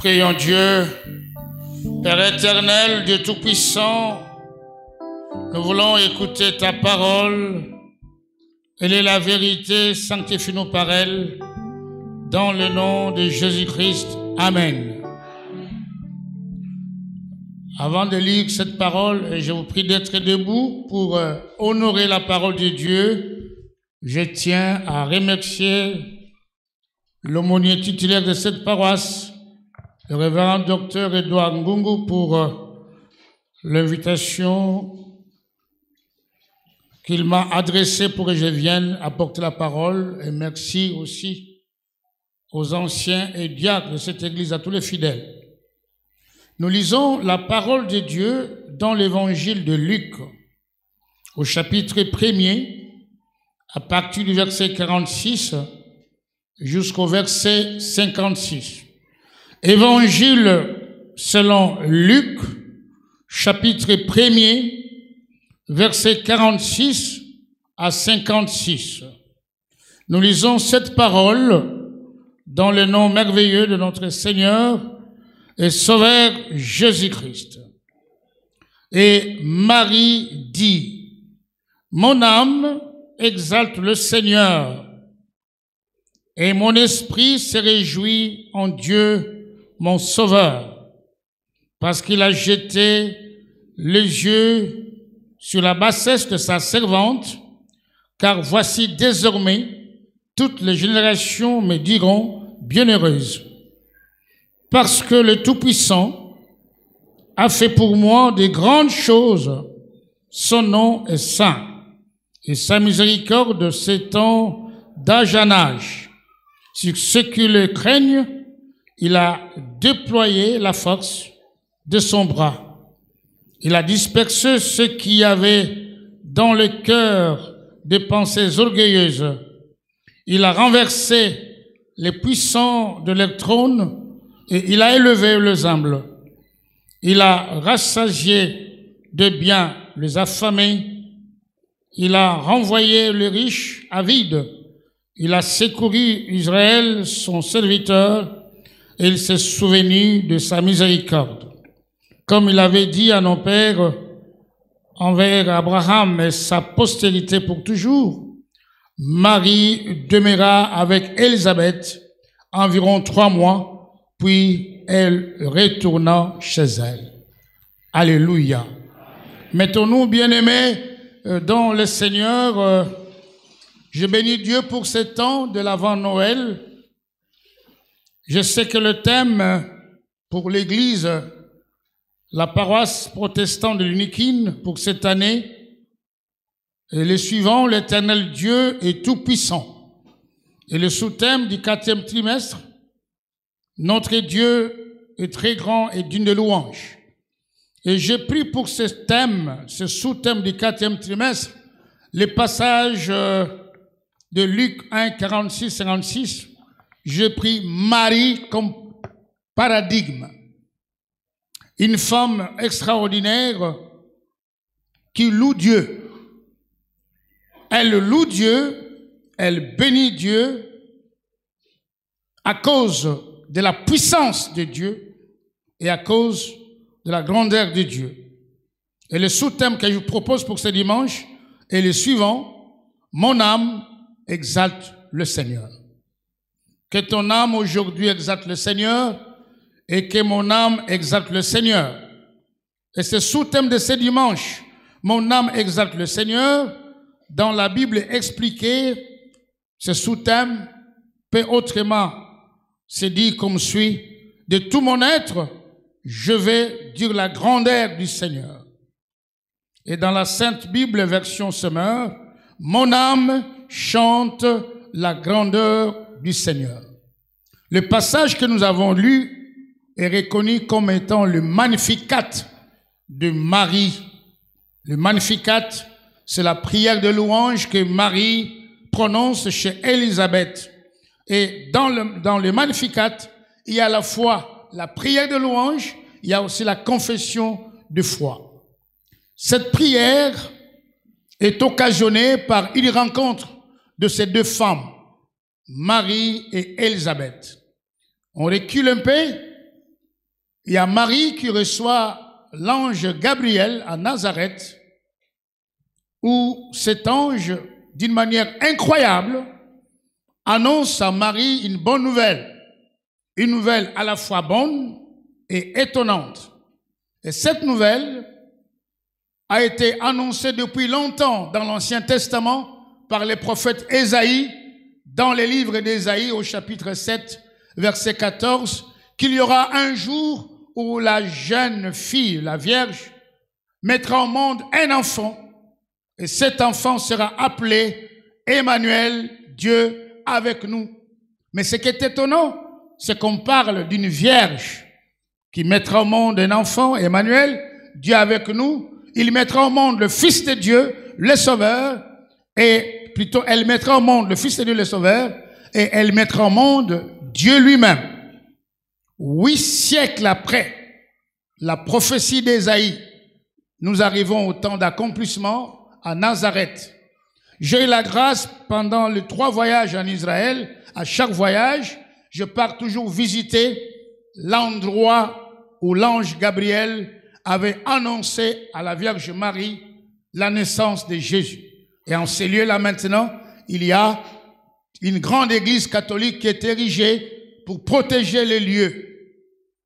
Prions Dieu, Père éternel, Dieu tout-puissant, nous voulons écouter ta parole. Elle est la vérité, sanctifie-nous par elle, dans le nom de Jésus-Christ. Amen. Avant de lire cette parole, je vous prie d'être debout pour honorer la parole de Dieu. Je tiens à remercier l'aumônier titulaire de cette paroisse, le révérend docteur Edouard Ngungu, pour l'invitation qu'il m'a adressée pour que je vienne apporter la parole. Et merci aussi aux anciens et diacres de cette église, à tous les fidèles. Nous lisons la parole de Dieu dans l'évangile de Luc, au chapitre 1er, à partir du verset 46 jusqu'au verset 56. Évangile selon Luc, chapitre 1er, verset 46 à 56. Nous lisons cette parole dans le nom merveilleux de notre Seigneur et Sauveur Jésus-Christ. Et Marie dit: mon âme exalte le Seigneur, et mon esprit se réjouit en Dieu, mon Sauveur, parce qu'il a jeté les yeux sur la bassesse de sa servante, car voici désormais toutes les générations me diront bienheureuse, parce que le Tout-Puissant a fait pour moi de grandes choses. Son nom est saint, et sa miséricorde s'étend d'âge en âge. Sur ceux qui le craignent, il a déployé la force de son bras. Il a dispersé ceux qui avaient dans le cœur des pensées orgueilleuses. Il a renversé les puissants de leur trône, et il a élevé les humbles. Il a rassasié de biens les affamés. Il a renvoyé les riches avides. Il a secouru Israël, son serviteur, et il s'est souvenu de sa miséricorde. Comme il avait dit à nos pères, envers Abraham et sa postérité pour toujours, Marie demeura avec Élisabeth environ 3 mois, puis elle retourna chez elle. Alléluia. Mettons-nous, bien-aimés, dans le Seigneur. Je bénis Dieu pour ce temps de l'avant Noël. Je sais que le thème pour l'Église, la paroisse protestante de l'Uniquine pour cette année, est le suivant: l'Éternel Dieu est tout-puissant. Et le sous-thème du 4e trimestre, notre Dieu est très grand et digne de louange. Et j'ai pris pour ce thème, ce sous-thème du 4e trimestre, les passages de Luc 1, 46, 56. J'ai pris Marie comme paradigme. Une femme extraordinaire qui loue Dieu. Elle loue Dieu, elle bénit Dieu à cause de la puissance de Dieu et à cause de la grandeur de Dieu. Et le sous-thème que je vous propose pour ce dimanche est le suivant: mon âme exalte le Seigneur. Que ton âme aujourd'hui exalte le Seigneur et que mon âme exalte le Seigneur. Et ce sous-thème de ce dimanche, mon âme exalte le Seigneur, dans la Bible expliqué, ce sous-thème peut autrement se dire comme suit: de tout mon être, je vais dire la grandeur du Seigneur. Et dans la Sainte Bible, version Semeur, mon âme chante la grandeur du Seigneur. Le passage que nous avons lu est reconnu comme étant le Magnificat de Marie. Le Magnificat, c'est la prière de louange que Marie prononce chez Élisabeth. Et dans le Magnificat, il y a à la fois la prière de louange, il y a aussi la confession de foi. Cette prière est occasionnée par une rencontre de ces deux femmes, Marie et Élisabeth. On recule un peu il y a Marie qui reçoit l'ange Gabriel à Nazareth, où cet ange, d'une manière incroyable, annonce à Marie une bonne nouvelle. Une nouvelle à la fois bonne et étonnante. Et cette nouvelle a été annoncée depuis longtemps dans l'Ancien Testament par les prophètes Ésaïe, dans les livres d'Ésaïe au chapitre 7, verset 14, qu'il y aura un jour où la jeune fille, la Vierge, mettra au monde un enfant, et cet enfant sera appelé Emmanuel, Dieu avec nous. Mais ce qui est étonnant, c'est qu'on parle d'une Vierge qui mettra au monde un enfant, Emmanuel, Dieu avec nous. Il mettra au monde le Fils de Dieu, le Sauveur, et plutôt elle mettra au monde le Fils de Dieu, le Sauveur, et elle mettra au monde Dieu lui-même. 8 siècles après la prophétie d'Ésaïe, nous arrivons au temps d'accomplissement à Nazareth. J'ai eu la grâce pendant les 3 voyages en Israël. À chaque voyage, je pars toujours visiter l'endroit où l'ange Gabriel avait annoncé à la Vierge Marie la naissance de Jésus. Et en ces lieux-là maintenant, il y a une grande église catholique qui est érigée pour protéger les lieux.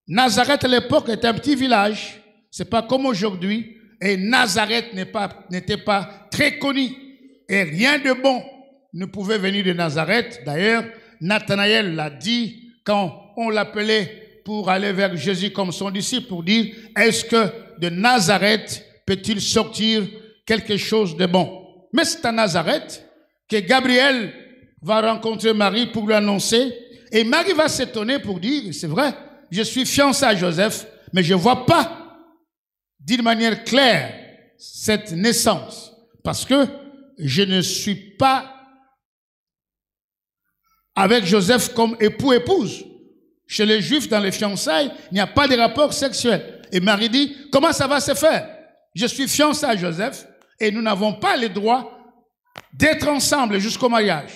Nazareth à l'époque était un petit village, c'est pas comme aujourd'hui, et Nazareth n'était pas très connu, et rien de bon ne pouvait venir de Nazareth. D'ailleurs, Nathanaël l'a dit quand on l'appelait pour aller vers Jésus comme son disciple, pour dire, est-ce que de Nazareth peut-il sortir quelque chose de bon? Mais c'est à Nazareth que Gabriel va rencontrer Marie pour lui annoncer, et Marie va s'étonner pour dire, c'est vrai, je suis fiancé à Joseph, mais je ne vois pas d'une manière claire cette naissance, parce que je ne suis pas avec Joseph comme époux-épouse. Chez les Juifs, dans les fiançailles, il n'y a pas de rapport sexuel. Et Marie dit, comment ça va se faire? Je suis fiancé à Joseph et nous n'avons pas le droit d'être ensemble jusqu'au mariage.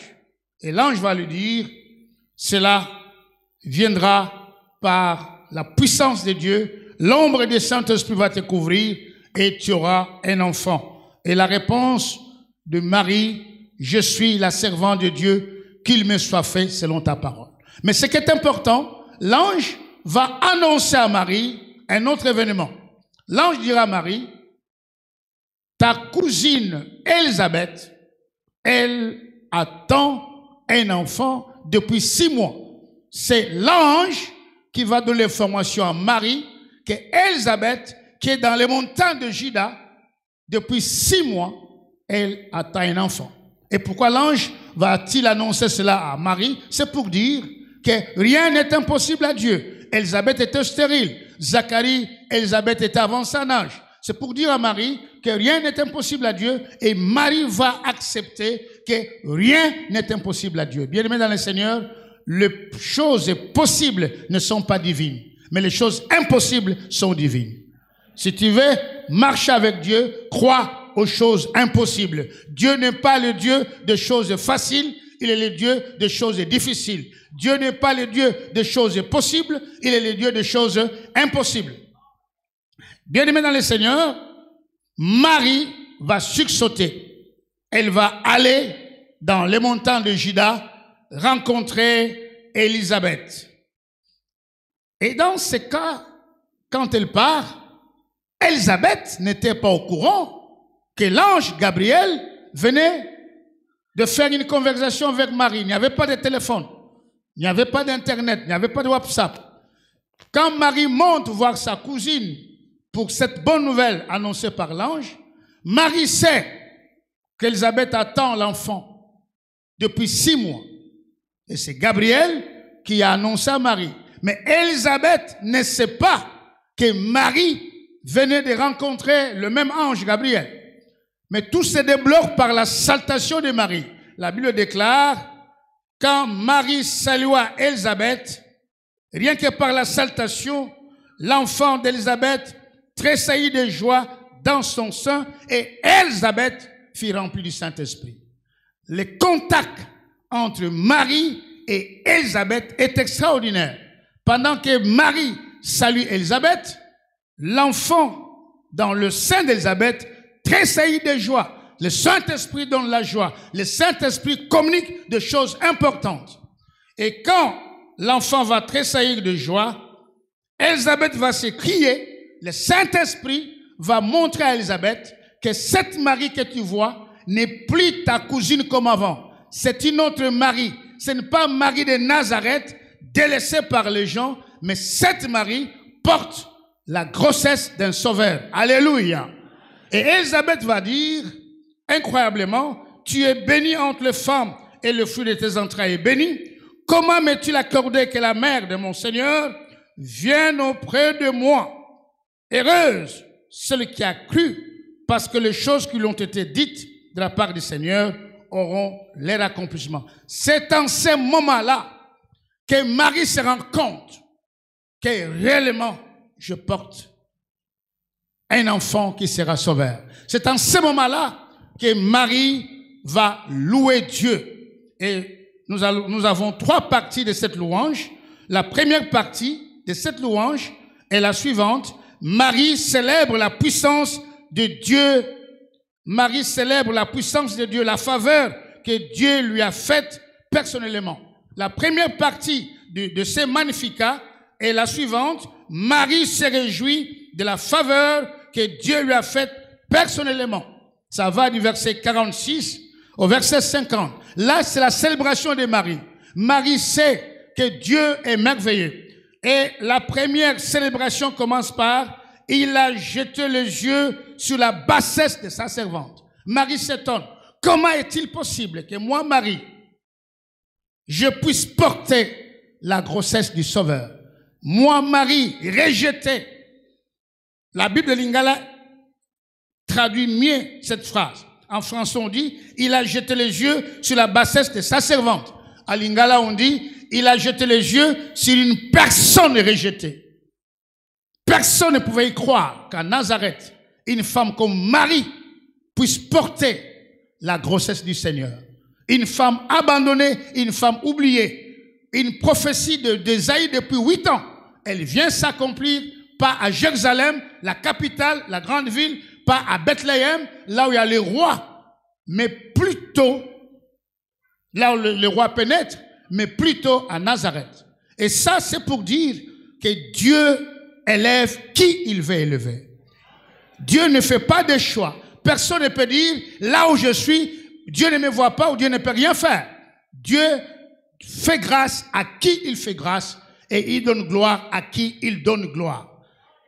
Et l'ange va lui dire, cela viendra par la puissance de Dieu, l'ombre du Saint-Esprit va te couvrir et tu auras un enfant. Et la réponse de Marie, je suis la servante de Dieu, qu'il me soit fait selon ta parole. Mais ce qui est important, l'ange va annoncer à Marie un autre événement. L'ange dira à Marie, ta cousine Élisabeth, elle attend un enfant depuis 6 mois. C'est l'ange qui va donner l'information à Marie que Élisabeth, qui est dans les montagnes de Juda, depuis 6 mois, elle attend un enfant. Et pourquoi l'ange va-t-il annoncer cela à Marie? C'est pour dire que rien n'est impossible à Dieu. Élisabeth était stérile. Zacharie, Élisabeth était avant son âge. C'est pour dire à Marie que rien n'est impossible à Dieu et Marie va accepter que rien n'est impossible à Dieu. Bien-aimés dans le Seigneur, les choses possibles ne sont pas divines, mais les choses impossibles sont divines. Si tu veux marcher avec Dieu, crois aux choses impossibles. Dieu n'est pas le Dieu de choses faciles, il est le Dieu de choses difficiles. Dieu n'est pas le Dieu de choses possibles, il est le Dieu de choses impossibles. Bien-aimés dans le Seigneur, Marie va sursauter. Elle va aller dans les montagnes de Juda rencontrer Élisabeth. Et dans ce cas, quand elle part, Élisabeth n'était pas au courant que l'ange Gabriel venait de faire une conversation avec Marie. Il n'y avait pas de téléphone, il n'y avait pas d'internet, il n'y avait pas de WhatsApp. Quand Marie monte voir sa cousine pour cette bonne nouvelle annoncée par l'ange, Marie sait qu'Élisabeth attend l'enfant depuis 6 mois. Et c'est Gabriel qui a annoncé à Marie. Mais Élisabeth ne sait pas que Marie venait de rencontrer le même ange Gabriel. Mais tout se débloque par la salutation de Marie. La Bible déclare, quand Marie salua Élisabeth, rien que par la salutation, l'enfant d'Élisabeth tressaillit de joie dans son sein et Élisabeth fut remplie du Saint-Esprit. Le contact entre Marie et Élisabeth est extraordinaire. Pendant que Marie salue Élisabeth, l'enfant dans le sein d'Élisabeth tressaillit de joie. Le Saint-Esprit donne la joie. Le Saint-Esprit communique de choses importantes. Et quand l'enfant va tressaillir de joie, Élisabeth va s'écrier, le Saint-Esprit va montrer à Élisabeth que cette Marie que tu vois n'est plus ta cousine comme avant. C'est une autre Marie. Ce n'est pas Marie de Nazareth, délaissée par les gens, mais cette Marie porte la grossesse d'un sauveur. Alléluia. Et Élisabeth va dire, incroyablement, tu es bénie entre les femmes et le fruit de tes entrailles est béni. Comment m'est-il accordé que la mère de mon Seigneur vienne auprès de moi? Heureuse celle qui a cru, parce que les choses qui lui ont été dites de la part du Seigneur auront leur accomplissement. C'est en ce moment-là que Marie se rend compte que réellement je porte un enfant qui sera sauveur. C'est en ce moment-là que Marie va louer Dieu. Et nous avons 3 parties de cette louange. La première partie de cette louange est la suivante. Marie célèbre la puissance de Dieu. Marie célèbre la puissance de Dieu, la faveur que Dieu lui a faite personnellement. La première partie de ce Magnificat est la suivante. Marie se réjouit de la faveur que Dieu lui a faite personnellement. Ça va du verset 46 au verset 50. Là, c'est la célébration de Marie. Marie sait que Dieu est merveilleux. Et la première célébration commence par « Il a jeté les yeux sur la bassesse de sa servante ». Marie s'étonne. Comment est-il possible que moi, Marie, je puisse porter la grossesse du Sauveur? Moi, Marie, rejetée. La Bible de Lingala traduit mieux cette phrase. En français, on dit « Il a jeté les yeux sur la bassesse de sa servante ». À Lingala, on dit « Il a jeté les yeux sur une personne rejetée ». Personne ne pouvait y croire qu'à Nazareth, une femme comme Marie puisse porter la grossesse du Seigneur. Une femme abandonnée, une femme oubliée. Une prophétie d'Ésaïe depuis 8 ans. Elle vient s'accomplir pas à Jérusalem, la capitale, la grande ville, pas à Bethléem, là où il y a les rois, mais plutôt là où le roi pénètre, mais plutôt à Nazareth. Et ça, c'est pour dire que Dieu élève qui il veut élever. Dieu ne fait pas de choix. Personne ne peut dire, là où je suis, Dieu ne me voit pas ou Dieu ne peut rien faire. Dieu fait grâce à qui il fait grâce et il donne gloire à qui il donne gloire.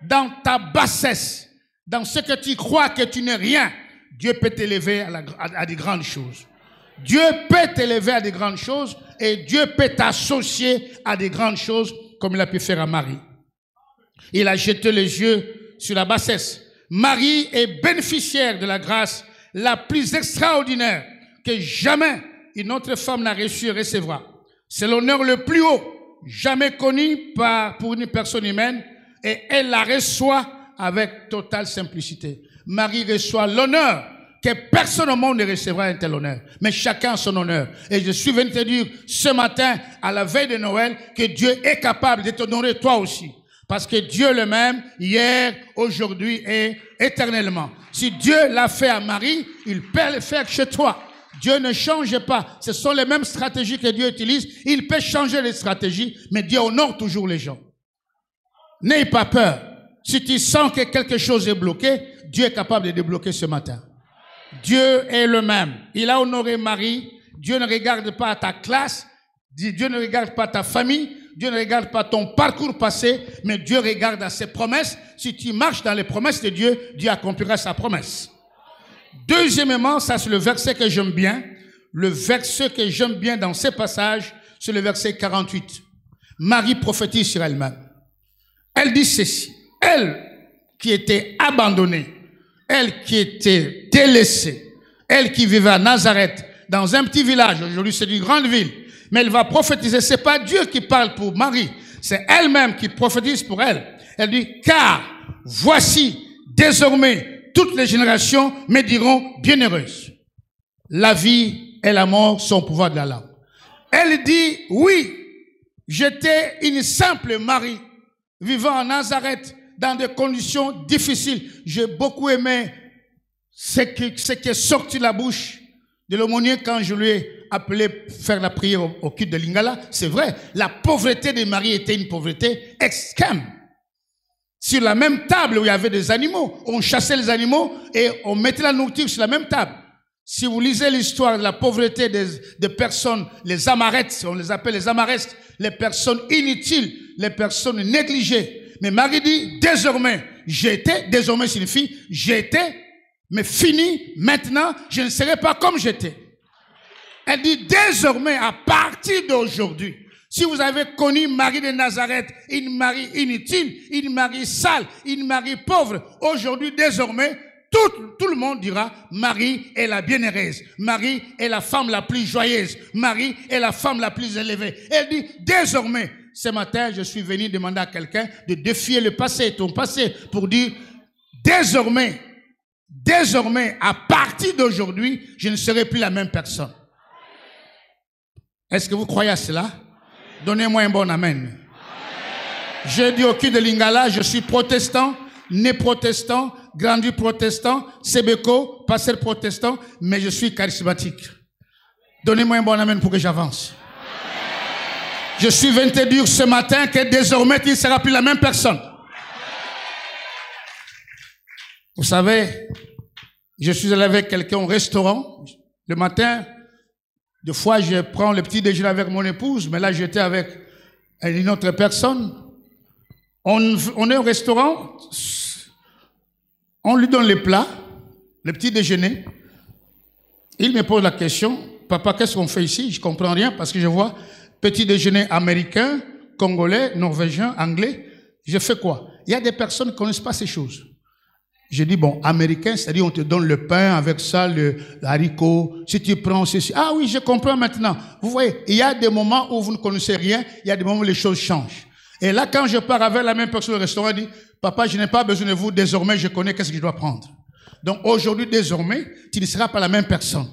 Dans ta bassesse, dans ce que tu crois que tu n'es rien, Dieu peut t'élever à des grandes choses. Dieu peut t'élever à des grandes choses et Dieu peut t'associer à des grandes choses comme il a pu faire à Marie. Il a jeté les yeux sur la bassesse. Marie est bénéficiaire de la grâce la plus extraordinaire que jamais une autre femme n'a reçu et recevra. C'est l'honneur le plus haut, jamais connu pour une personne humaine, et elle la reçoit avec totale simplicité. Marie reçoit l'honneur que personne au monde ne recevra un tel honneur. Mais chacun a son honneur. Et je suis venu te dire ce matin, à la veille de Noël, que Dieu est capable de t'honorer toi aussi. Parce que Dieu le même, hier, aujourd'hui et éternellement. Si Dieu l'a fait à Marie, il peut le faire chez toi. Dieu ne change pas. Ce sont les mêmes stratégies que Dieu utilise. Il peut changer les stratégies, mais Dieu honore toujours les gens. N'aie pas peur. Si tu sens que quelque chose est bloqué, Dieu est capable de débloquer ce matin. Dieu est le même. Il a honoré Marie. Dieu ne regarde pas ta classe. Dieu ne regarde pas ta famille. Dieu ne regarde pas ton parcours passé, mais Dieu regarde à ses promesses. Si tu marches dans les promesses de Dieu, Dieu accomplira sa promesse. Deuxièmement, ça c'est le verset que j'aime bien. Le verset que j'aime bien dans ces passages, c'est le verset 48. Marie prophétise sur elle-même. Elle dit ceci. Elle qui était abandonnée, elle qui était délaissée, elle qui vivait à Nazareth, dans un petit village, aujourd'hui c'est une grande ville, mais elle va prophétiser. C'est pas Dieu qui parle pour Marie, c'est elle-même qui prophétise pour elle. Elle dit, car voici désormais toutes les générations me diront bienheureuse. La vie et la mort sont au pouvoir de la langue. Elle dit, oui, j'étais une simple Marie, vivant à Nazareth, dans des conditions difficiles. J'ai beaucoup aimé ce qui est sorti de la bouche de l'aumônier quand je lui ai appelé faire la prière au culte de Lingala. C'est vrai, la pauvreté de Marie était une pauvreté extrême. Sur la même table où il y avait des animaux, on chassait les animaux et on mettait la nourriture sur la même table. Si vous lisez l'histoire de la pauvreté des personnes, les amarettes, on les appelle les amarestes, les personnes inutiles, les personnes négligées. Mais Marie dit, désormais, désormais signifie, j'étais, mais fini, maintenant, je ne serai pas comme j'étais. Elle dit, désormais, à partir d'aujourd'hui, si vous avez connu Marie de Nazareth, une Marie inutile, une Marie sale, une Marie pauvre, aujourd'hui, désormais, tout le monde dira, Marie est la bienheureuse. Marie est la femme la plus joyeuse. Marie est la femme la plus élevée. Elle dit, désormais, ce matin, je suis venu demander à quelqu'un de défier le passé, ton passé, pour dire, désormais, à partir d'aujourd'hui, je ne serai plus la même personne. Est-ce que vous croyez à cela? Donnez-moi un bon amen. J'ai dit au culte de Lingala, je suis protestant, né protestant, grandi protestant, Sébéco, pasteur protestant, mais je suis charismatique. Donnez-moi un bon amen pour que j'avance. Je suis venu te dire ce matin que désormais tu ne seras plus la même personne. Vous savez, je suis allé avec quelqu'un au restaurant. Le matin, des fois je prends le petit déjeuner avec mon épouse, mais là j'étais avec une autre personne. On est au restaurant, on lui donne les plats, le petit déjeuner. Il me pose la question, papa, qu'est-ce qu'on fait ici? Je ne comprends rien parce que je vois petit déjeuner américain, congolais, norvégien, anglais. Je fais quoi? Il y a des personnes qui ne connaissent pas ces choses. Je dis, bon, américain, c'est-à-dire on te donne le pain avec ça, le haricot. Si tu prends ceci, ah oui, je comprends maintenant. Vous voyez, il y a des moments où vous ne connaissez rien, il y a des moments où les choses changent. Et là, quand je pars avec la même personne au restaurant, elle dit, papa, je n'ai pas besoin de vous, désormais, je connais qu'est-ce que je dois prendre. Donc aujourd'hui, désormais, tu ne seras pas la même personne.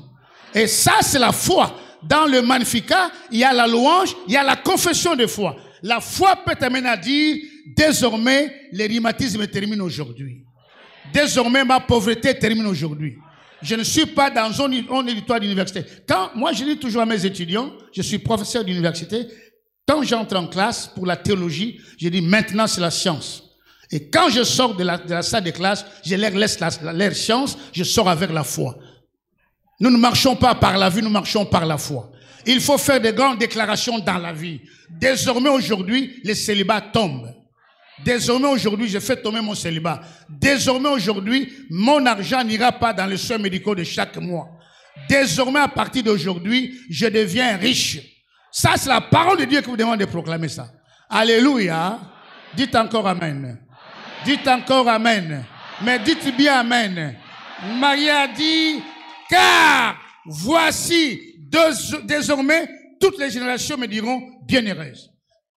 Et ça, c'est la foi. Dans le Magnificat, il y a la louange, il y a la confession de foi. La foi peut t'amener à dire, désormais, les rhumatismes terminent aujourd'hui. Désormais, ma pauvreté termine aujourd'hui. Je ne suis pas dans un auditoire d'université. Moi, je dis toujours à mes étudiants, je suis professeur d'université, quand j'entre en classe pour la théologie, je dis maintenant c'est la science. Et quand je sors de la salle de classe, je leur laisse leur science, je sors avec la foi. Nous ne marchons pas par la vue, nous marchons par la foi. Il faut faire de grandes déclarations dans la vie. Désormais, aujourd'hui, les célibats tombent. Désormais, aujourd'hui, je fais tomber mon célibat. Désormais, aujourd'hui, mon argent n'ira pas dans les soins médicaux de chaque mois. Désormais, à partir d'aujourd'hui, je deviens riche. Ça, c'est la parole de Dieu qui vous demande de proclamer ça. Alléluia. Dites encore amen. Dites encore amen. Mais dites bien amen. Marie a dit, car voici, désormais, toutes les générations me diront bienheureuse.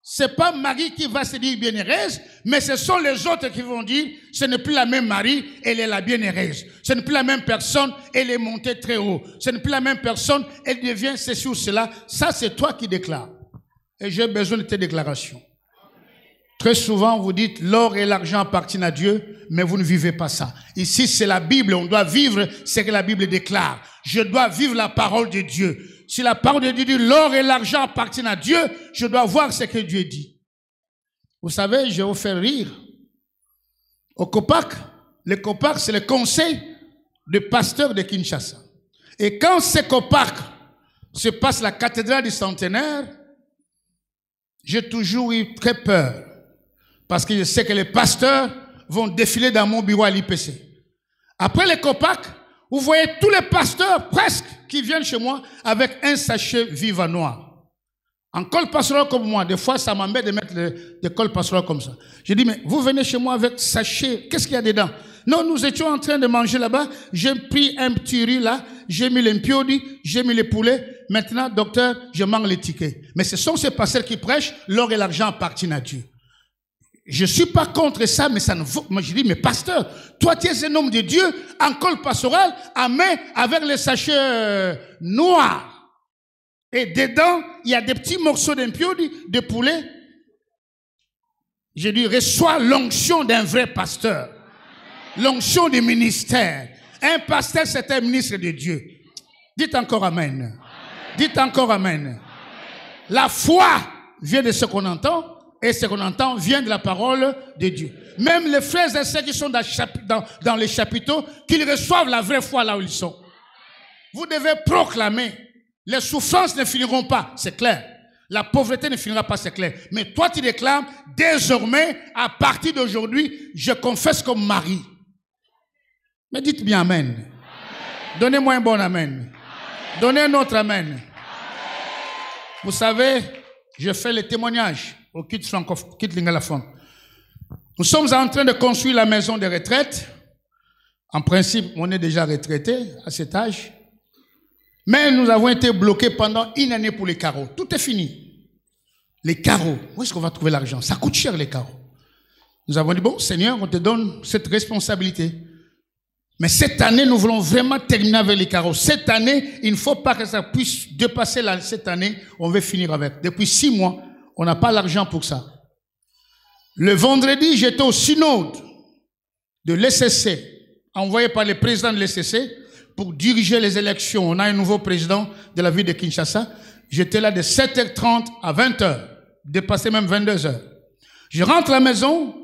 C'est pas Marie qui va se dire bienheureuse, mais ce sont les autres qui vont dire, ce n'est plus la même Marie, elle est la bienheureuse. Ce n'est plus la même personne, elle est montée très haut. Ce n'est plus la même personne, elle devient ceci ou cela. Ça, c'est toi qui déclares. Et j'ai besoin de tes déclarations. Très souvent, vous dites, l'or et l'argent appartiennent à Dieu, mais vous ne vivez pas ça. Ici, c'est la Bible, on doit vivre ce que la Bible déclare. Je dois vivre la parole de Dieu. Si la parole de Dieu dit l'or et l'argent appartiennent à Dieu, je dois voir ce que Dieu dit. Vous savez, je vais vous faire rire. Au COPAC, le COPAC, c'est le conseil de pasteurs de Kinshasa. Et quand ce COPAC se passe la cathédrale du centenaire, j'ai toujours eu très peur. Parce que je sais que les pasteurs vont défiler dans mon bureau à l'IPC. Après le COPAC, vous voyez tous les pasteurs, presque, qui viennent chez moi avec un sachet Viva Noir. En col pastoral comme moi, des fois, ça m'embête de mettre des cols pastoraux comme ça. Je dis, mais vous venez chez moi avec sachet, qu'est-ce qu'il y a dedans? Non, nous étions en train de manger là-bas, j'ai pris un petit riz là, j'ai mis les mpiodi, j'ai mis les poulets, maintenant, docteur, je mange les tickets. Mais ce sont ces pasteurs qui prêchent, l'or et l'argent appartiennent à Dieu. Je ne suis pas contre ça, mais ça ne vaut. Moi, je dis, mais pasteur, toi, tu es un homme de Dieu, en col pastoral, à main, avec les sachets noirs. Et dedans, il y a des petits morceaux d'impiodi, de poulet. Je dis, reçois l'onction d'un vrai pasteur. L'onction du ministère. Un pasteur, c'est un ministre de Dieu. Dites encore amen. Dites encore amen. La foi vient de ce qu'on entend, et ce qu'on entend vient de la parole de Dieu. Même les frères et sœurs qui sont dans les chapiteaux, qu'ils reçoivent la vraie foi là où ils sont. Vous devez proclamer. Les souffrances ne finiront pas, c'est clair. La pauvreté ne finira pas, c'est clair. Mais toi, tu déclames, désormais, à partir d'aujourd'hui, je confesse comme mari. Mais dites bien amen. Donnez-moi un bon amen. Donnez un autre amen. Vous savez, je fais le témoignage au Kit Lingalaphone. Nous sommes en train de construire la maison de retraite. En principe, on est déjà retraité à cet âge. Mais nous avons été bloqués pendant une année pour les carreaux. Tout est fini. Les carreaux, où est-ce qu'on va trouver l'argent? Ça coûte cher les carreaux. Nous avons dit, bon, Seigneur, on te donne cette responsabilité. Mais cette année, nous voulons vraiment terminer avec les carreaux. Cette année, il ne faut pas que ça puisse dépasser cette année. On veut finir avec. Depuis 6 mois, on n'a pas l'argent pour ça. Le vendredi, j'étais au synode de l'ECC, envoyé par le président de l'ECC pour diriger les élections. On a un nouveau président de la ville de Kinshasa. J'étais là de 7h30 à 20h, dépassé même 22h. Je rentre à la maison,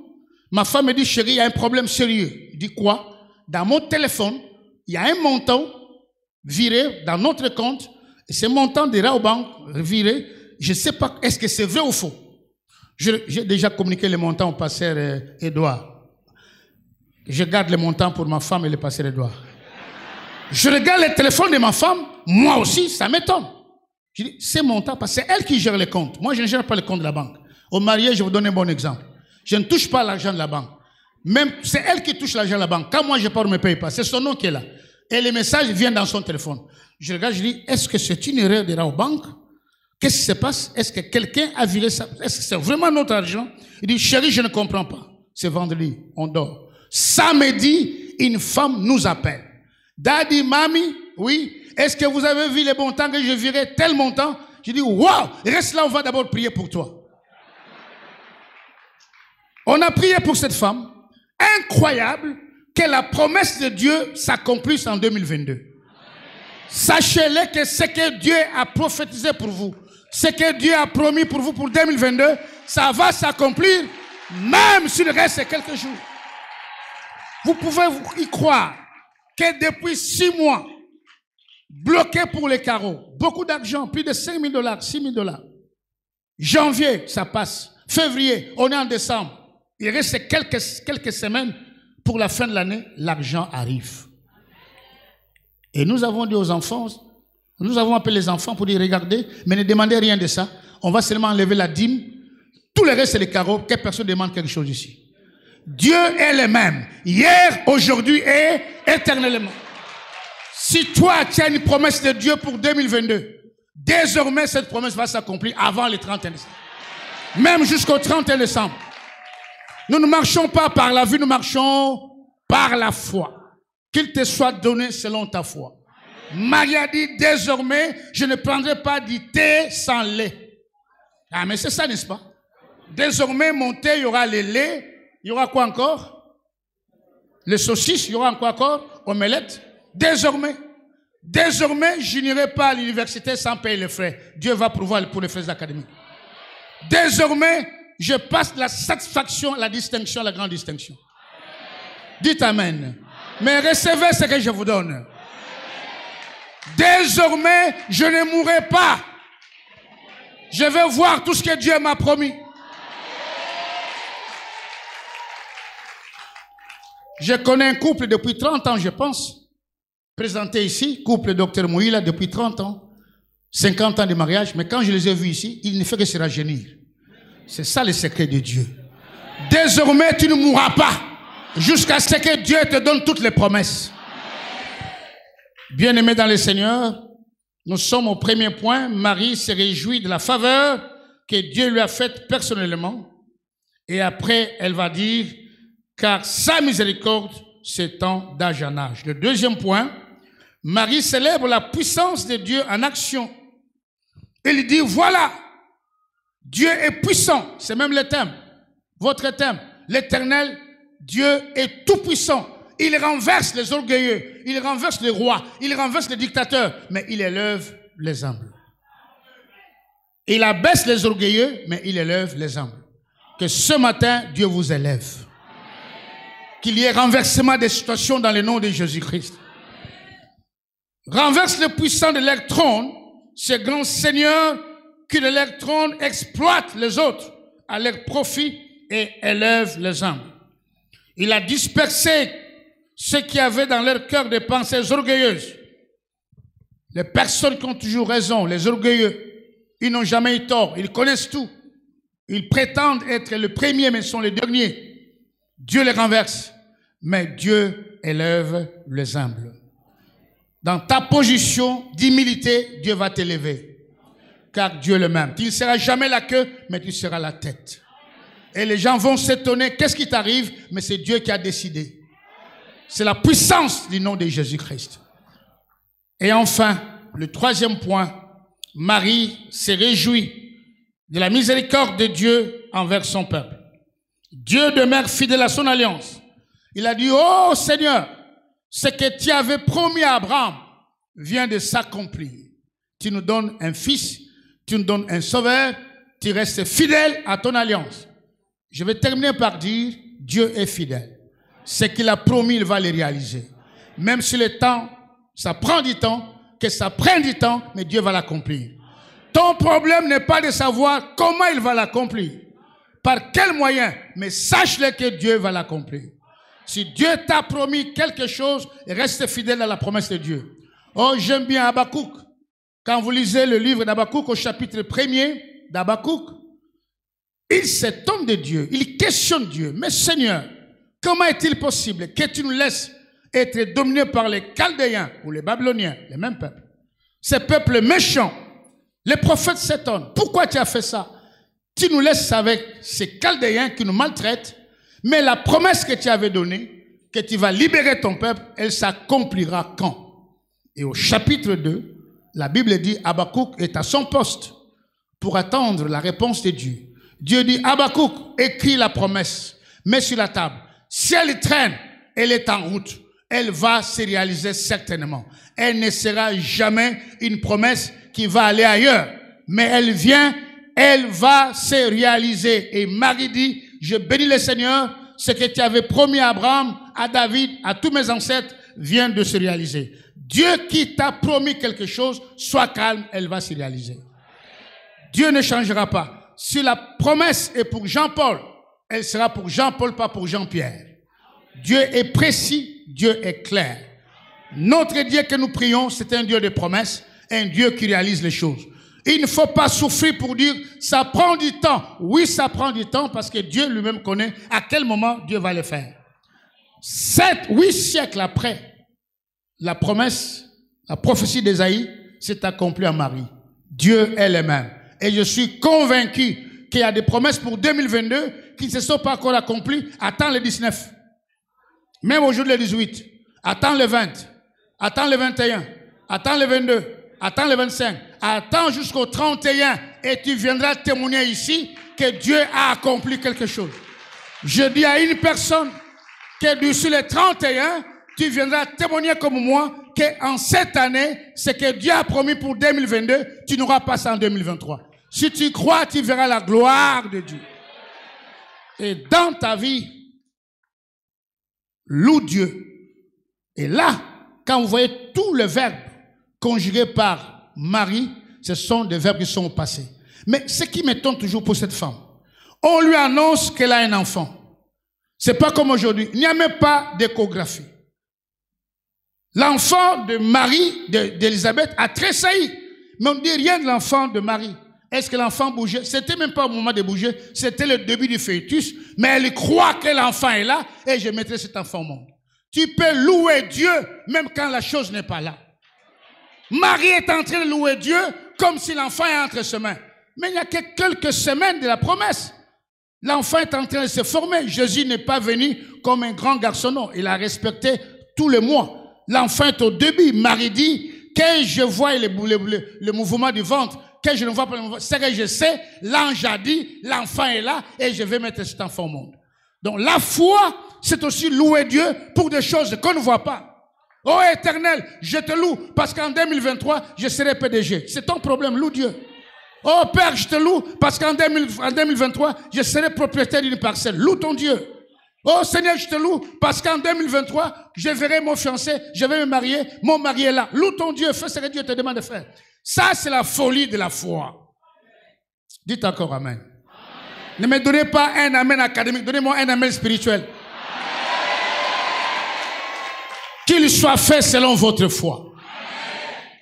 ma femme me dit, chérie, il y a un problème sérieux. Je dis quoi? Dans mon téléphone, il y a un montant viré dans notre compte, et ce montant ira aux banques viré. Je ne sais pas, est-ce que c'est vrai ou faux? J'ai déjà communiqué le montant au pasteur Edouard. Je garde le montant pour ma femme et le pasteur Edouard. Je regarde le téléphone de ma femme, moi aussi, ça m'étonne. Je dis, c'est montant, parce que c'est elle qui gère les comptes. Moi, je ne gère pas les comptes de la banque. Au mariage, je vous donne un bon exemple. Je ne touche pas l'argent de la banque. Même, c'est elle qui touche l'argent de la banque. Quand moi, je pars, on ne me paye pas. C'est son nom qui est là. Et les messages viennent dans son téléphone. Je regarde, je dis, est-ce que c'est une erreur de la banque? Qu'est-ce qui se passe? Est-ce que quelqu'un a viré ça? Est-ce que c'est vraiment notre argent? Il dit, chérie, je ne comprends pas. C'est vendredi, on dort. Samedi, une femme nous appelle. Daddy, mamie, oui. Est-ce que vous avez vu les montants que je virais tel montant? Je dis, waouh, reste là, on va d'abord prier pour toi. On a prié pour cette femme. Incroyable que la promesse de Dieu s'accomplisse en 2022. Sachez-le que ce que Dieu a prophétisé pour vous, ce que Dieu a promis pour vous pour 2022, ça va s'accomplir même s'il reste quelques jours. Vous pouvez y croire que depuis 6 mois, bloqué pour les carreaux, beaucoup d'argent, plus de 5 000 $, 6 000 $. Janvier, ça passe. Février, on est en décembre. Il reste quelques semaines pour la fin de l'année, l'argent arrive. Et nous avons dit aux enfants, nous avons appelé les enfants pour dire, regardez, mais ne demandez rien de ça. On va seulement enlever la dîme. Tout le reste, c'est les carreaux, que personne ne demande quelque chose ici. Dieu est le même, hier, aujourd'hui et éternellement. Si toi, tu as une promesse de Dieu pour 2022, désormais, cette promesse va s'accomplir avant le 31 décembre. Même jusqu'au 31 décembre. Nous ne marchons pas par la vue, nous marchons par la foi. Qu'il te soit donné selon ta foi. Marie a dit, désormais, je ne prendrai pas du thé sans lait. Ah, mais c'est ça, n'est-ce pas? Désormais, mon thé, il y aura le lait. Il y aura quoi encore? Les saucisses, il y aura quoi encore? Omelette. Désormais, je n'irai pas à l'université sans payer les frais. Dieu va pourvoir pour les frais académiques. Désormais, je passe la satisfaction, la distinction, la grande distinction. Dites amen. Mais recevez ce que je vous donne. Désormais, je ne mourrai pas. Je vais voir tout ce que Dieu m'a promis. Je connais un couple depuis 30 ans, je pense. Présenté ici, couple Dr Mouila depuis 30 ans. 50 ans de mariage. Mais quand je les ai vus ici, il ne fait que se rajeunir. C'est ça le secret de Dieu. Désormais, tu ne mourras pas. Jusqu'à ce que Dieu te donne toutes les promesses. Bien-aimés dans le Seigneur, nous sommes au premier point. Marie se réjouit de la faveur que Dieu lui a faite personnellement. Et après, elle va dire, car sa miséricorde s'étend d'âge en âge. Le deuxième point, Marie célèbre la puissance de Dieu en action. Elle dit, voilà, Dieu est puissant. C'est même le thème. Votre thème, l'Éternel, Dieu est tout-puissant. Il renverse les orgueilleux, il renverse les rois, il renverse les dictateurs, mais il élève les humbles. Il abaisse les orgueilleux, mais il élève les humbles. Que ce matin, Dieu vous élève. Qu'il y ait renversement des situations dans le nom de Jésus-Christ. Renverse le puissant de l'électron, ce grand seigneur qui de l'électron exploite les autres à leur profit et élève les humbles. Il a dispersé ceux qui avaient dans leur cœur des pensées orgueilleuses. Les personnes qui ont toujours raison, les orgueilleux, ils n'ont jamais eu tort, ils connaissent tout. Ils prétendent être le premier, mais sont les derniers. Dieu les renverse, mais Dieu élève les humbles. Dans ta position d'humilité, Dieu va t'élever. Car Dieu le même. Tu ne seras jamais la queue, mais tu seras la tête. Et les gens vont s'étonner, qu'est-ce qui t'arrive? Mais c'est Dieu qui a décidé. C'est la puissance du nom de Jésus-Christ. Et enfin, le troisième point, Marie s'est réjouie de la miséricorde de Dieu envers son peuple. Dieu demeure fidèle à son alliance. Il a dit, oh Seigneur, ce que tu avais promis à Abraham vient de s'accomplir. Tu nous donnes un fils, tu nous donnes un sauveur, tu restes fidèle à ton alliance. Je vais terminer par dire, Dieu est fidèle. Ce qu'il a promis, il va le réaliser. Même si le temps, ça prend du temps, que ça prenne du temps, mais Dieu va l'accomplir. Ton problème n'est pas de savoir comment il va l'accomplir, par quel moyen, mais sache-le que Dieu va l'accomplir. Si Dieu t'a promis quelque chose, reste fidèle à la promesse de Dieu. Oh, j'aime bien Habakkuk. Quand vous lisez le livre d'Habakkuk au chapitre 1er d'Habakkuk, il s'étonne de Dieu, il questionne Dieu. Mais Seigneur, comment est-il possible que tu nous laisses être dominés par les Chaldéens ou les Babyloniens, les mêmes peuples? Ces peuples méchants, les prophètes s'étonnent. Pourquoi tu as fait ça? Tu nous laisses avec ces Chaldéens qui nous maltraitent, mais la promesse que tu avais donnée, que tu vas libérer ton peuple, elle s'accomplira quand? Et au chapitre 2, la Bible dit, Habakkuk est à son poste pour attendre la réponse de Dieu. Dieu dit, Habakkuk, écris la promesse, mets sur la table. Si elle traîne, elle est en route. Elle va se réaliser certainement. Elle ne sera jamais une promesse qui va aller ailleurs. Mais elle vient, elle va se réaliser. Et Marie dit, je bénis le Seigneur, ce que tu avais promis à Abraham, à David, à tous mes ancêtres, vient de se réaliser. Dieu qui t'a promis quelque chose, sois calme, elle va se réaliser. Dieu ne changera pas. Si la promesse est pour Jean-Paul, elle sera pour Jean-Paul, pas pour Jean-Pierre. Dieu est précis, Dieu est clair. Notre Dieu que nous prions, c'est un Dieu de promesses, un Dieu qui réalise les choses. Il ne faut pas souffrir pour dire, ça prend du temps. Oui, ça prend du temps parce que Dieu lui-même connaît à quel moment Dieu va le faire. 8 siècles après, la promesse, la prophétie d'Ésaïe s'est accomplie en Marie. Dieu est le même. Et je suis convaincu qu'il y a des promesses pour 2022 qui ne se sont pas encore accomplies. Attends le 19. Même aujourd'hui le 18. Attends le 20. Attends le 21. Attends le 22. Attends le 25. Attends jusqu'au 31 et tu viendras témoigner ici que Dieu a accompli quelque chose. Je dis à une personne que d'ici le 31, tu viendras témoigner comme moi qu'en cette année, ce que Dieu a promis pour 2022, tu n'auras pas ça en 2023. Si tu crois, tu verras la gloire de Dieu. Et dans ta vie, loue Dieu. Et là, quand vous voyez tous les verbes conjugués par Marie, ce sont des verbes qui sont au passé. Mais ce qui m'étonne toujours pour cette femme, on lui annonce qu'elle a un enfant. C'est pas comme aujourd'hui. Il n'y a même pas d'échographie. L'enfant de Marie, d'Élisabeth, a tressailli. Mais on ne dit rien de l'enfant de Marie. Est-ce que l'enfant bougeait? C'était même pas au moment de bouger. C'était le début du fœtus. Mais elle croit que l'enfant est là et je mettrai cet enfant au monde. Tu peux louer Dieu même quand la chose n'est pas là. Marie est en train de louer Dieu comme si l'enfant est entre ses mains. Mais il n'y a que quelques semaines de la promesse. L'enfant est en train de se former. Jésus n'est pas venu comme un grand garçon. Non, il a respecté tous les mois. L'enfant est au début. Marie dit, que je vois le mouvement du ventre, que je ne vois pas, c'est que je sais, l'ange a dit, l'enfant est là et je vais mettre cet enfant au monde. Donc la foi, c'est aussi louer Dieu pour des choses qu'on ne voit pas. Oh Éternel, je te loue parce qu'en 2023, je serai PDG. C'est ton problème, loue Dieu. Oh Père, je te loue parce qu'en 2023, je serai propriétaire d'une parcelle. Loue ton Dieu. Oh Seigneur, je te loue parce qu'en 2023, je verrai mon fiancé, je vais me marier, mon mari est là. Loue ton Dieu, fais ce que Dieu te demande de faire. Ça, c'est la folie de la foi. Dites encore amen. Ne me donnez pas un amen académique, donnez-moi un amen spirituel. Qu'il soit fait selon votre foi.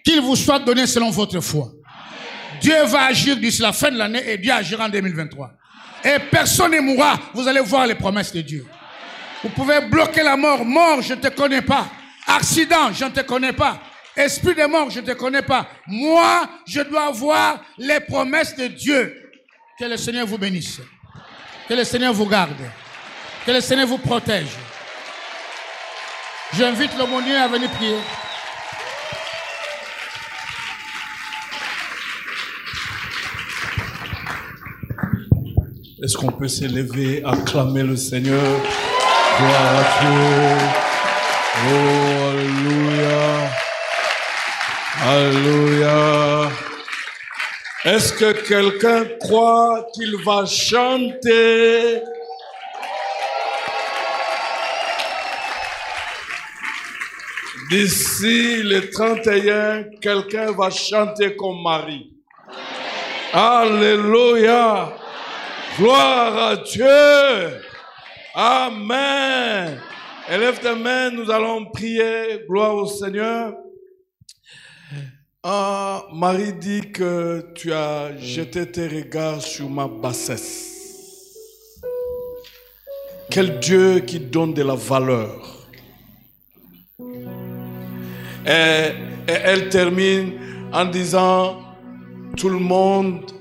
Qu'il vous soit donné selon votre foi. Dieu va agir d'ici la fin de l'année et Dieu agira en 2023. Et personne ne mourra. Vous allez voir les promesses de Dieu. Vous pouvez bloquer la mort. Mort, je ne te connais pas. Accident, je ne te connais pas. Esprit de mort, je ne te connais pas. Moi, je dois voir les promesses de Dieu. Que le Seigneur vous bénisse. Que le Seigneur vous garde. Que le Seigneur vous protège. J'invite l'aumônier à venir prier. Est-ce qu'on peut s'élever, acclamer le Seigneur? Gloire à Dieu. Oh, alléluia. Alléluia. Est-ce que quelqu'un croit qu'il va chanter? D'ici le 31, quelqu'un va chanter comme Marie. Alléluia. Gloire à Dieu. Amen. Élève tes mains, nous allons prier. Gloire au Seigneur. Marie dit que tu as jeté tes regards sur ma bassesse. Quel Dieu qui donne de la valeur. Et elle termine en disant, tout le monde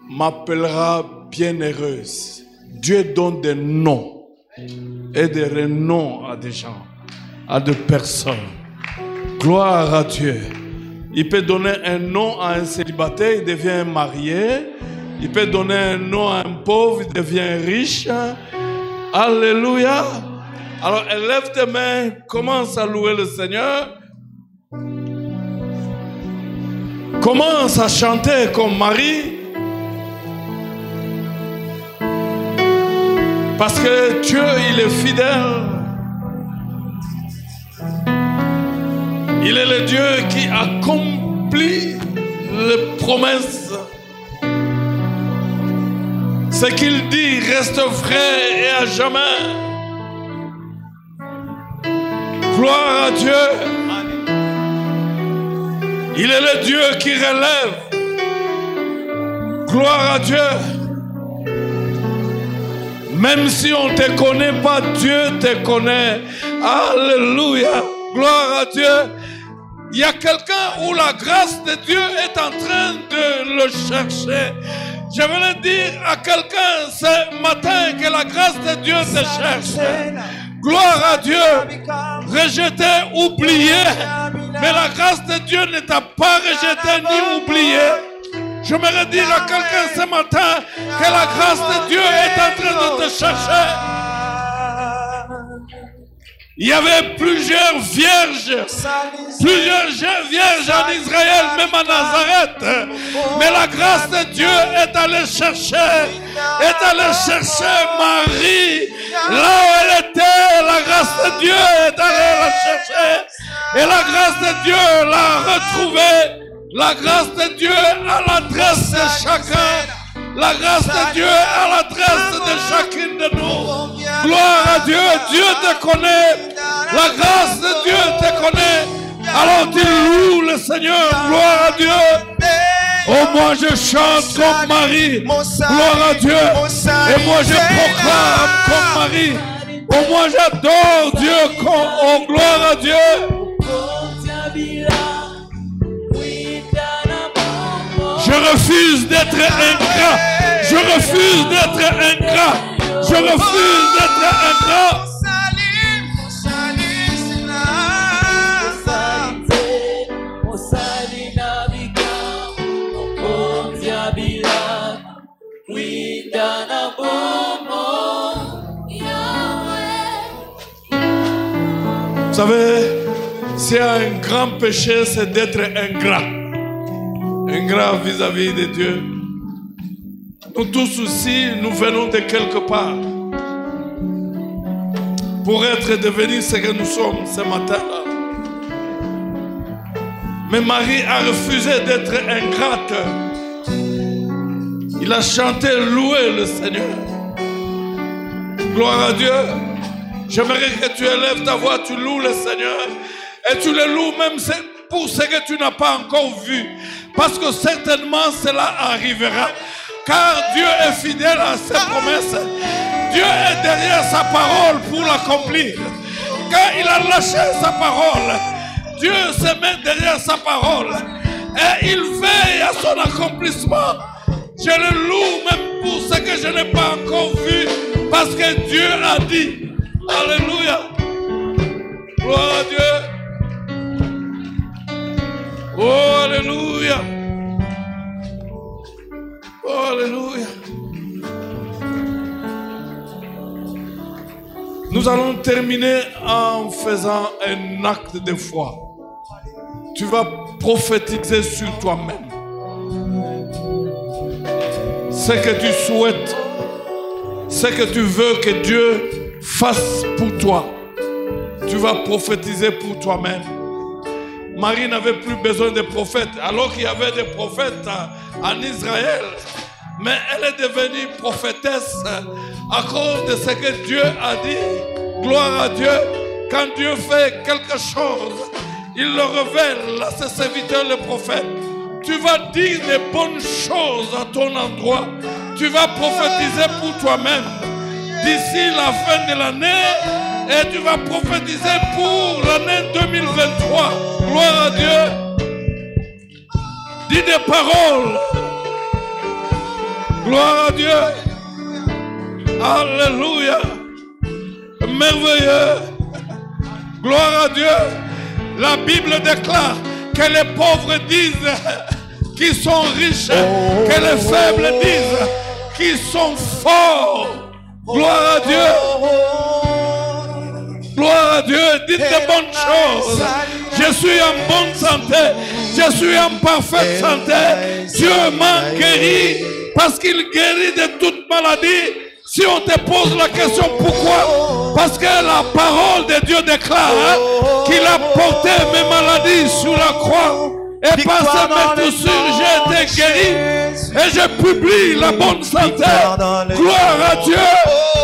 m'appellera bienheureuse. Dieu donne des noms et des renoms à des gens, à des personnes. Gloire à Dieu. Il peut donner un nom à un célibataire, il devient marié. Il peut donner un nom à un pauvre, il devient riche. Alléluia. Alors élève tes mains, commence à louer le Seigneur. Commence à chanter comme Marie. Parce que Dieu, il est fidèle. Il est le Dieu qui accomplit les promesses. Ce qu'il dit reste vrai et à jamais. Gloire à Dieu. Il est le Dieu qui relève. Gloire à Dieu. Même si on ne te connaît pas, Dieu te connaît. Alléluia. Gloire à Dieu. Il y a quelqu'un où la grâce de Dieu est en train de le chercher. Je voulais dire à quelqu'un ce matin que la grâce de Dieu te cherche. Gloire à Dieu. Rejeté, oublié. Mais la grâce de Dieu ne t'a pas rejeté ni oublié. J'aimerais dire à quelqu'un ce matin que la grâce de Dieu est en train de te chercher. Il y avait plusieurs vierges en Israël, même à Nazareth. Mais la grâce de Dieu est allée chercher Marie. Là où elle était, la grâce de Dieu est allée la chercher. Et la grâce de Dieu l'a retrouvée. La grâce de Dieu à l'adresse de chacun. La grâce de Dieu à l'adresse de chacune de nous. Gloire à Dieu. Dieu te connaît. La grâce de Dieu te connaît. Alors tu loues le Seigneur. Gloire à Dieu. Oh, moi je chante comme Marie. Gloire à Dieu. Et moi je proclame comme Marie. Oh, moi j'adore Dieu. Oh, gloire à Dieu. Je refuse d'être ingrat. Je refuse d'être ingrat. Je refuse d'être ingrat. savez, s'il y a un grand péché, c'est d'être ingrat. Ingrat vis-à-vis de Dieu. Nous tous aussi, nous venons de quelque part pour être devenus ce que nous sommes ce matin-là. Mais Marie a refusé d'être ingrate. Il a chanté, loué le Seigneur. Gloire à Dieu. J'aimerais que tu élèves ta voix, tu loues le Seigneur. Et tu le loues même pour ce que tu n'as pas encore vu. Parce que certainement cela arrivera. Car Dieu est fidèle à ses promesses. Dieu est derrière sa parole pour l'accomplir. Quand il a lâché sa parole, Dieu se met derrière sa parole. Et il veille à son accomplissement. Je le loue même pour ce que je n'ai pas encore vu. Parce que Dieu a dit. Alléluia. Gloire à Dieu. Oh, alléluia. Oh, alléluia. Nous allons terminer en faisant un acte de foi. Tu vas prophétiser sur toi-même. Ce que tu souhaites, ce que tu veux que Dieu fasse pour toi, tu vas prophétiser pour toi-même. Marie n'avait plus besoin de prophètes, alors qu'il y avait des prophètes en Israël. Mais elle est devenue prophétesse à cause de ce que Dieu a dit. Gloire à Dieu. Quand Dieu fait quelque chose, il le révèle à ses serviteurs, les prophètes. Tu vas dire des bonnes choses à ton endroit. Tu vas prophétiser pour toi-même d'ici la fin de l'année. Et tu vas prophétiser pour l'année 2023. Gloire à Dieu. Dis des paroles. Gloire à Dieu. Alléluia. Merveilleux. Gloire à Dieu. La Bible déclare que les pauvres disent qu'ils sont riches, que les faibles disent qu'ils sont forts. Gloire à Dieu. Gloire à Dieu. Dites de bonnes choses. Je suis en bonne santé. Je suis en parfaite santé. Dieu m'a guéri parce qu'il guérit de toute maladie. Si on te pose la question pourquoi, parce que la parole de Dieu déclare qu'il a porté mes maladies sur la croix. Et par ses blessures, j'ai été guéri. Et je publie la bonne santé. Gloire à Dieu.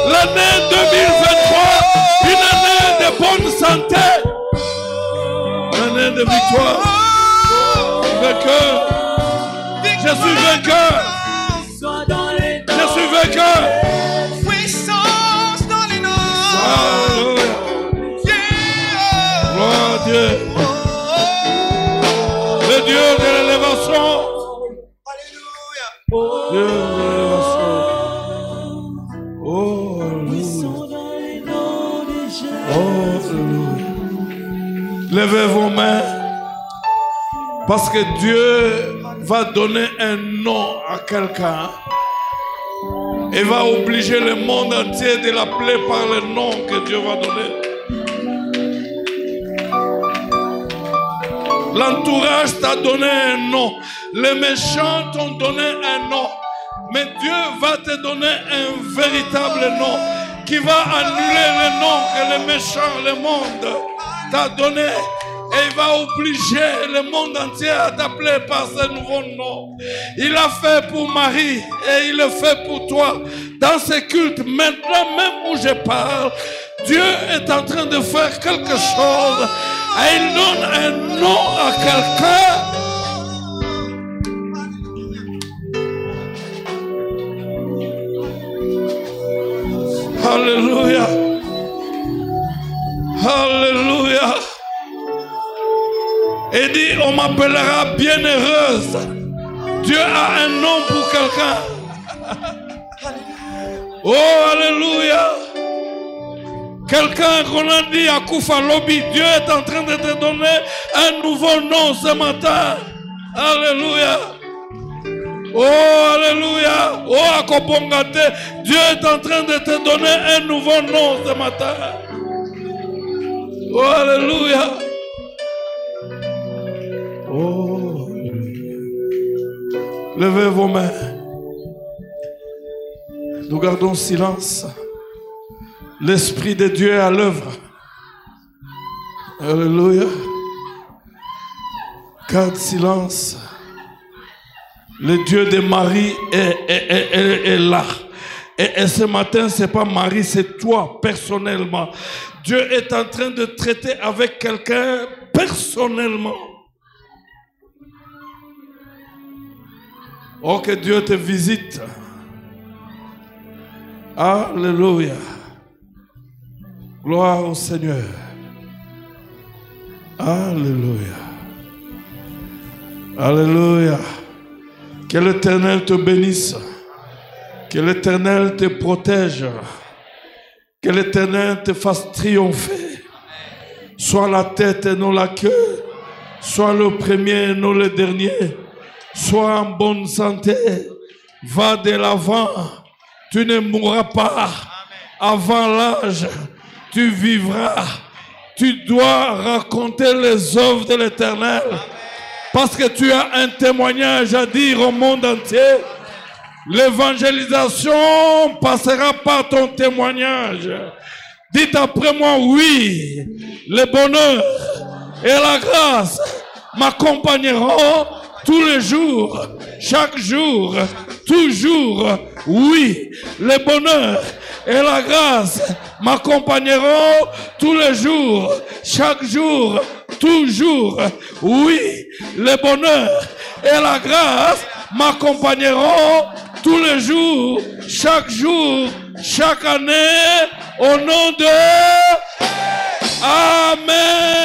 L'année 2023, une année de bonne santé. Une année de victoire. Vainqueur. Je suis vainqueur. Je suis vainqueur. Puissance dans les noms. Alléluia. Gloire à Dieu. Le Dieu de l'élévation. Alléluia. Dieu de l'élévation. Oh, alléluia. Oh, alléluia. Levez vos mains. Parce que Dieu va donner un nom à quelqu'un. Et va obliger le monde entier de l'appeler par le nom que Dieu va donner. L'entourage t'a donné un nom. Les méchants t'ont donné un nom. Mais Dieu va te donner un véritable nom qui va annuler le nom que les méchants, le monde t'a donné. Et il va obliger le monde entier à t'appeler par ce nouveau nom. Il l'a fait pour Marie et il le fait pour toi. Dans ce culte, maintenant même où je parle, Dieu est en train de faire quelque chose. Et il donne un nom à quelqu'un. Alléluia. Alléluia. Et dit, on m'appellera bienheureuse. Dieu a un nom pour quelqu'un. Oh, alléluia. Quelqu'un qu'on a dit à Koufa Lobby, Dieu est en train de te donner un nouveau nom ce matin. Alléluia. Oh, alléluia. Oh, à Kopongate, Dieu est en train de te donner un nouveau nom ce matin. Oh, alléluia. Oh. Levez vos mains. Nous gardons silence. L'Esprit de Dieu est à l'œuvre. Alléluia. Garde silence. Le Dieu de Marie est là. Et ce matin, ce n'est pas Marie, c'est toi personnellement. Dieu est en train de traiter avec quelqu'un personnellement. Oh, que Dieu te visite. Alléluia. Gloire au Seigneur. Alléluia. Alléluia. Que l'Éternel te bénisse. Que l'Éternel te protège. Que l'Éternel te fasse triompher. Sois la tête et non la queue. Sois le premier et non le dernier. Sois en bonne santé. Va de l'avant. Tu ne mourras pas. Avant l'âge, tu vivras. Tu dois raconter les œuvres de l'Éternel. Parce que tu as un témoignage à dire au monde entier. L'évangélisation passera par ton témoignage. Dites après moi, oui, le bonheur et la grâce m'accompagneront tous les jours, chaque jour, toujours. Oui, le bonheur et la grâce m'accompagneront tous les jours, chaque jour, toujours. Oui, le bonheur et la grâce m'accompagneront tous les jours, chaque année, au nom de Amen.